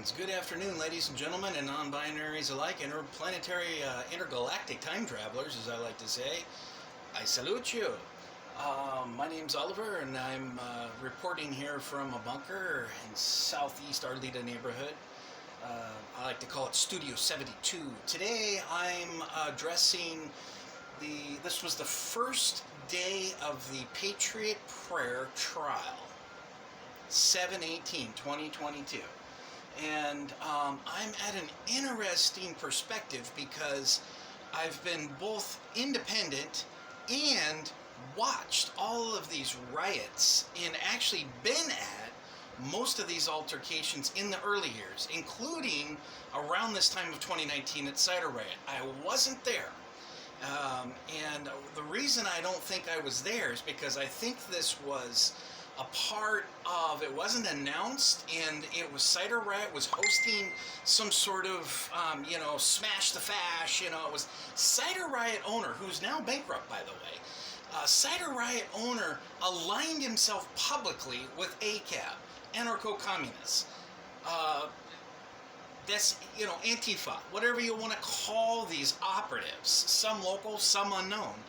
Greetings, good afternoon, ladies and gentlemen, and non-binaries alike, interplanetary, intergalactic time travelers, as I like to say. I salute you. My name's Oliver, and I'm reporting here from a bunker in southeast Arleta neighborhood. I like to call it Studio 72. Today, I'm addressing this was the first day of the Patriot Prayer Trial, 7/18/2022. And I'm at an interesting perspective because I've been both independent and watched all of these riots and actually been at most of these altercations in the early years, including around this time of 2019 at Cider Riot. I wasn't there. And the reason I don't think I was there is because I think this was a part of, it wasn't announced, and it was Cider Riot was hosting some sort of, smash the fash, it was Cider Riot owner, who's now bankrupt, by the way. Cider Riot owner aligned himself publicly with ACAB, anarcho-communists. That's, Antifa, whatever you want to call these operatives, some local, some unknown.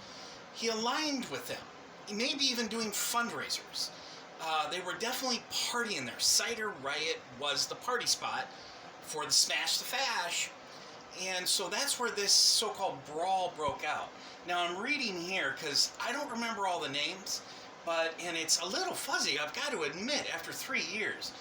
He aligned with them, maybe even doing fundraisers. They were definitely partying there. Cider Riot was the party spot for the Smash the Fash. And so that's where this so-called brawl broke out. Now I'm reading here because I don't remember all the names, and it's a little fuzzy, I've got to admit, after 3 years.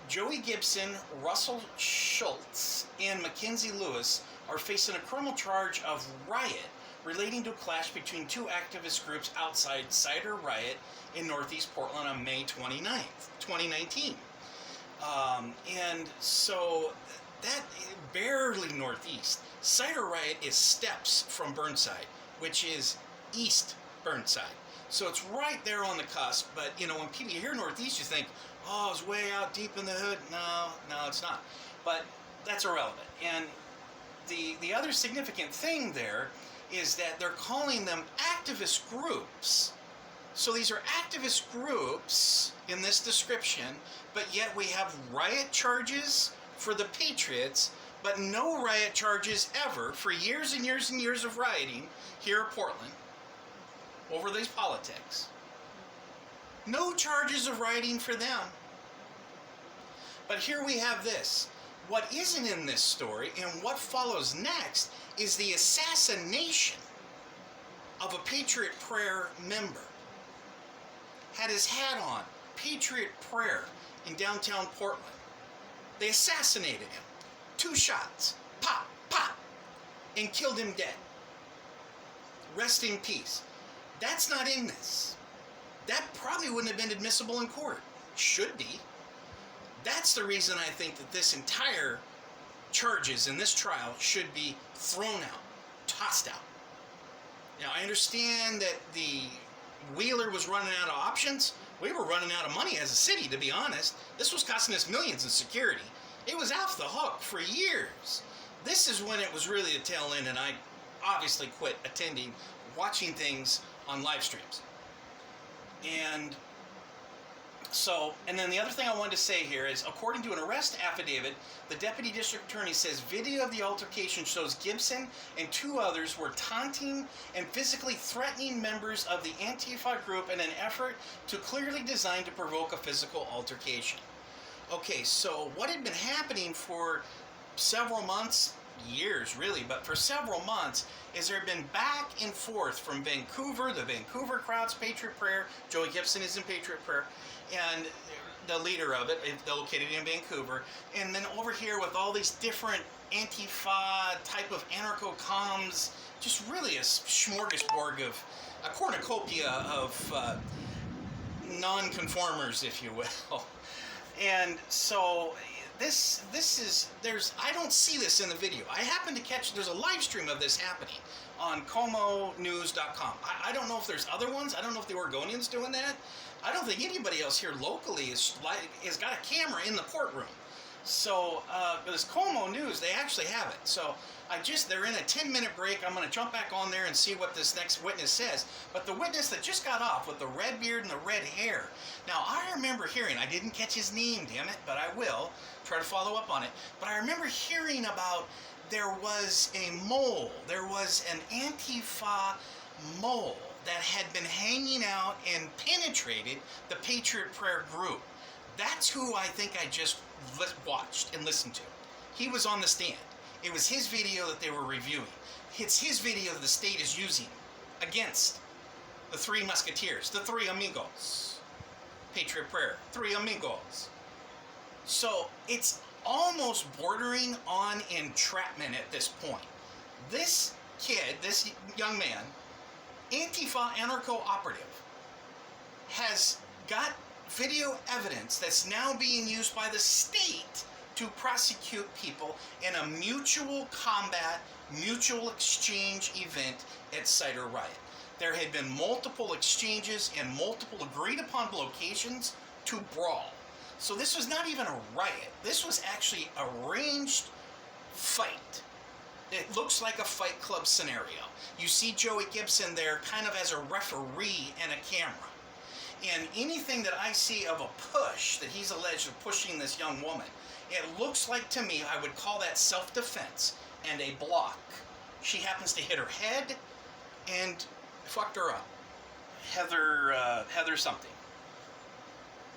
Joey Gibson, Russell Schultz, and Mackenzie Lewis are facing a criminal charge of riot relating to a clash between two activist groups outside Cider Riot in Northeast Portland on May 29th, 2019. And so that, barely northeast. Cider Riot is steps from Burnside, which is East Burnside. So it's right there on the cusp, but when people hear northeast, you think, oh, it's way out deep in the hood. No, it's not. But that's irrelevant. And the other significant thing there is that they're calling them activist groups. So these are activist groups in this description, but yet we have riot charges for the Patriots, but no riot charges ever for years and years and years of rioting here in Portland over these politics. No charges of rioting for them. But here we have this. What isn't in this story and what follows next is the assassination of a Patriot Prayer member. Had his hat on, Patriot Prayer in downtown Portland. They assassinated him. 2 shots, pop, pop, and killed him dead. Rest in peace. That's not in this. That probably wouldn't have been admissible in court. Should be. That's the reason I think that this entire charges in this trial should be thrown out, tossed out. Now, I understand that the Wheeler was running out of options. We were running out of money as a city, to be honest. This was costing us millions in security. It was off the hook for years. This is when it was really the tail end, and I obviously quit attending, watching things on live streams. And then the other thing I wanted to say here is, according to an arrest affidavit, the deputy district attorney says video of the altercation shows Gibson and 2 others were taunting and physically threatening members of the Antifa group in an effort to clearly designed to provoke a physical altercation. Okay, so what had been happening for several months, years really, but for several months, is there had been back and forth from Vancouver, the Vancouver crowd's Patriot Prayer. Joey Gibson is in Patriot Prayer, and the leader of it is located in Vancouver, and then over here with all these different Antifa type of anarcho-comms, just really a smorgasbord of, a cornucopia of non-conformers, if you will. And so this is, I don't see this in the video. I happen to catch, there's a live stream of this happening on comonews.com. I don't know if there's other ones. I don't know if the Oregonian's doing that. I don't think anybody else here locally has got a camera in the courtroom. So this Como News, they actually have it. So they're in a 10-minute break. I'm going to jump back on there and see what this next witness says. But the witness that just got off with the red beard and the red hair. Now, I remember hearing, I didn't catch his name, damn it, but I will try to follow up on it. But I remember hearing about there was a mole. There was an Antifa mole that had been hanging out and penetrated the Patriot Prayer group. That's who I think I just watched and listened to. He was on the stand. It was his video that they were reviewing. It's his video that the state is using against the three musketeers, the three amigos. Patriot Prayer, three amigos. So it's almost bordering on entrapment at this point. This kid, this young man, Antifa anarcho-operative, has got video evidence that's now being used by the state to prosecute people in a mutual combat, mutual exchange event at Cider Riot. There had been multiple exchanges and multiple agreed upon locations to brawl. So this was not even a riot. This was actually a arranged fight. It looks like a Fight Club scenario. You see Joey Gibson there kind of as a referee and a camera. And anything that I see of a push that he's alleged of pushing this young woman, it looks like to me I would call that self-defense and a block. She happens to hit her head and fucked her up. Heather something.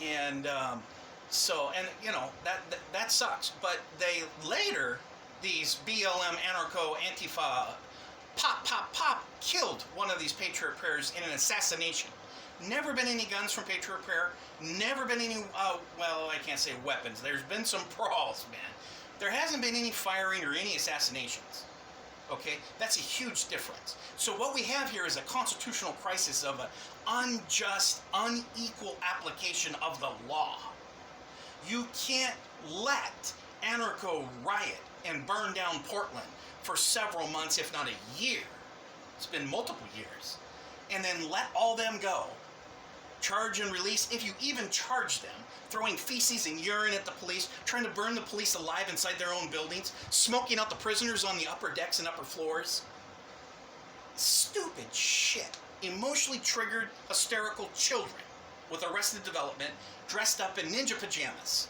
And that sucks. But they later, these BLM anarcho Antifa pop killed one of these Patriot Prayers in an assassination. Never been any guns from Patriot Prayer. Never been any, I can't say weapons. There's been some brawls, man. There hasn't been any firing or any assassinations. Okay? That's a huge difference. So what we have here is a constitutional crisis of an unjust, unequal application of the law. You can't let anarcho riot and burn down Portland for several months, if not a year. It's been multiple years. And then let all them go. Charge and release, if you even charge them, throwing feces and urine at the police, trying to burn the police alive inside their own buildings, smoking out the prisoners on the upper decks and upper floors. Stupid shit. Emotionally triggered, hysterical children with arrested development dressed up in ninja pajamas.